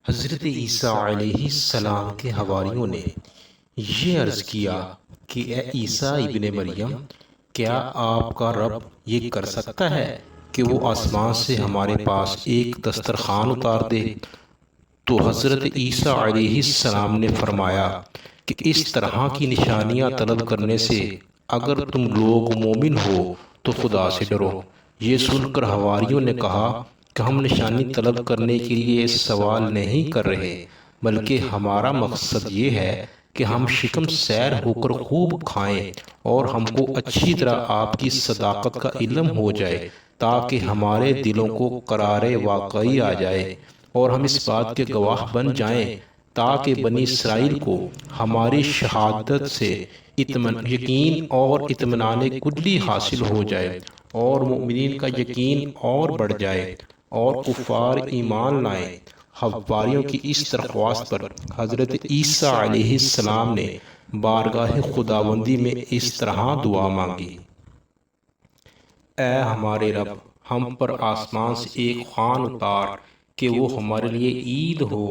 حضرت عیسیٰ علیہ السلام کے حواریوں نے یہ عرض کیا کہ اے عیسیٰ ابن مریم، کیا آپ کا رب یہ کر سکتا ہے کہ وہ آسمان سے ہمارے پاس ایک دسترخوان اتار دے؟ تو حضرت عیسیٰ علیہ السلام نے فرمایا کہ اس طرح کی نشانیاں طلب کرنے سے اگر تم لوگ مومن ہو تو خدا سے ڈرو۔ یہ سن کر حواریوں نے کہا کہ ہم نشانی طلب کرنے کے لیے سوال نہیں کر رہے، بلکہ ہمارا مقصد یہ ہے کہ ہم شکم سیر ہو کر خوب کھائیں اور ہم کو اچھی طرح آپ کی صداقت کا علم ہو جائے، تاکہ ہمارے دلوں کو قرار واقعی آ جائے اور ہم اس بات کے گواہ بن جائیں، تاکہ بنی اسرائیل کو ہماری شہادت سے یقین اور اطمینان کلی حاصل ہو جائے اور مومنین کا یقین اور بڑھ جائے اور کفار ایمان لائیں۔ حواریوں کی اس درخواست پر حضرت عیسیٰ علیہ السلام نے بارگاہ خداوندی میں اس طرح دعا مانگی: اے ہمارے رب، ہم پر آسمان سے ایک خوان اتار کہ وہ ہمارے لیے عید ہو،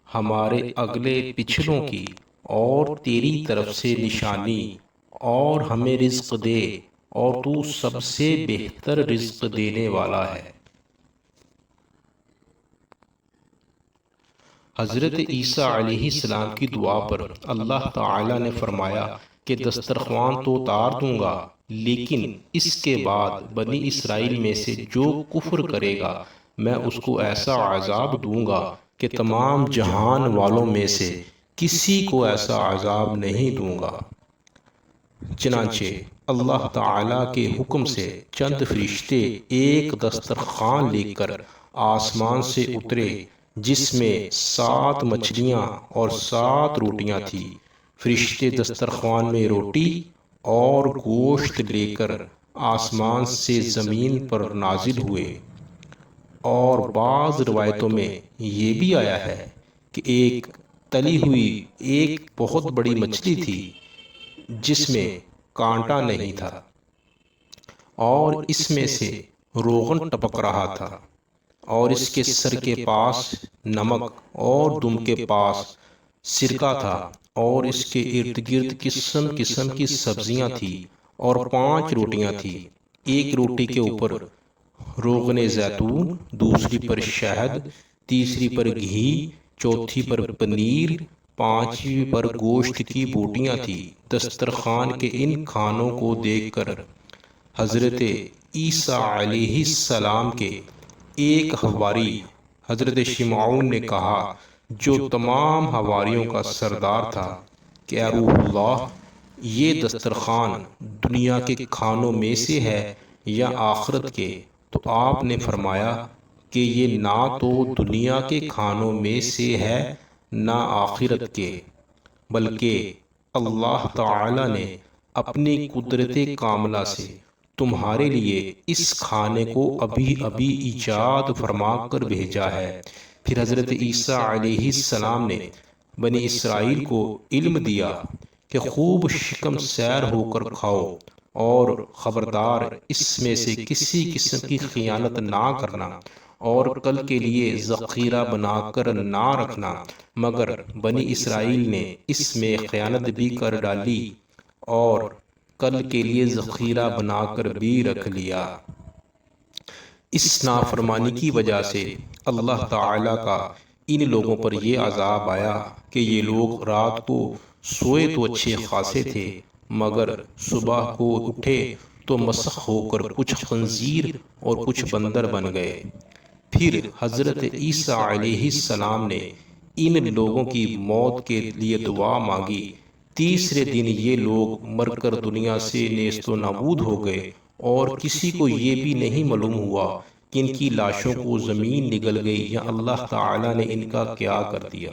ہمارے اگلے پچھلوں کی، اور تیری طرف سے نشانی، اور ہمیں رزق دے، اور تو سب سے بہتر رزق دینے والا ہے۔ حضرت عیسیٰ علیہ السلام کی دعا پر اللہ تعالی نے فرمایا کہ دسترخوان تو اتار دوں گا، لیکن اس کے بعد بنی اسرائیل میں سے جو کفر کرے گا میں اس کو ایسا عذاب دوں گا کہ تمام جہان والوں میں سے کسی کو ایسا عذاب نہیں دوں گا۔ چنانچہ اللہ تعالی کے حکم سے چند فرشتے ایک دسترخوان لے کر آسمان سے اترے جس میں 7 مچھلیاں اور 7 روٹیاں تھیں۔ فرشتے دسترخوان میں روٹی اور گوشت لے کر آسمان سے زمین پر نازل ہوئے، اور بعض روایتوں میں یہ بھی آیا ہے کہ ایک تلی ہوئی ایک بہت بڑی مچھلی تھی جس میں کانٹا نہیں تھا، اور اس میں سے روغن ٹپک رہا تھا، اور اس کے سر کے پاس نمک اور دم کے پاس سرکہ تھا، اور اس کے ارد گرد قسم قسم کی سبزیاں تھیں، اور 5 روٹیاں تھیں، ایک روٹی کے اوپر روغن زیتون، دوسری پر شہد، تیسری پر گھی، چوتھی پر پنیر، 5ویں پر گوشت کی بوٹیاں تھیں۔ دسترخوان کے ان کھانوں کو دیکھ کر حضرت عیسیٰ علیہ السلام کے ایک حواری حضرت شمعون نے کہا، جو تمام حواریوں کا سردار تھا، کہ اے روح اللہ، یہ دسترخوان دنیا کے کھانوں میں سے ہے یا آخرت کے؟ تو آپ نے فرمایا کہ یہ نہ تو دنیا کے کھانوں میں سے ہے نہ آخرت کے، بلکہ اللہ تعالی نے اپنی قدرت کاملہ سے تمہارے لیے اس کھانے کو ابھی ابھی ایجاد فرما کر بھیجا ہے۔ پھر حضرت عیسیٰ علیہ السلام نے بنی اسرائیل کو علم دیا کہ خوب شکم سیر ہو کر کھاؤ، اور خبردار اس میں سے کسی قسم کی خیانت نہ کرنا، اور کل کے لیے ذخیرہ بنا کر نہ رکھنا، مگر بنی اسرائیل نے اس میں خیانت بھی کر ڈالی اور کل کے لیے ذخیرہ بنا کر بھی رکھ لیا۔ اس نافرمانی کی وجہ سے اللہ تعالی کا ان لوگوں پر یہ عذاب آیا کہ یہ لوگ رات کو سوئے تو اچھے خاصے تھے، مگر صبح کو اٹھے تو مسخ ہو کر کچھ خنزیر اور کچھ بندر بن گئے۔ پھر حضرت عیسیٰ علیہ السلام نے ان لوگوں کی موت کے لیے دعا مانگی۔ تیسرے دن یہ لوگ مر کر دنیا سے نیست و نابود ہو گئے، اور کسی کو یہ بھی نہیں معلوم ہوا کہ ان کی لاشوں کو زمین نگل گئی یا اللہ تعالی نے ان کا کیا کر دیا۔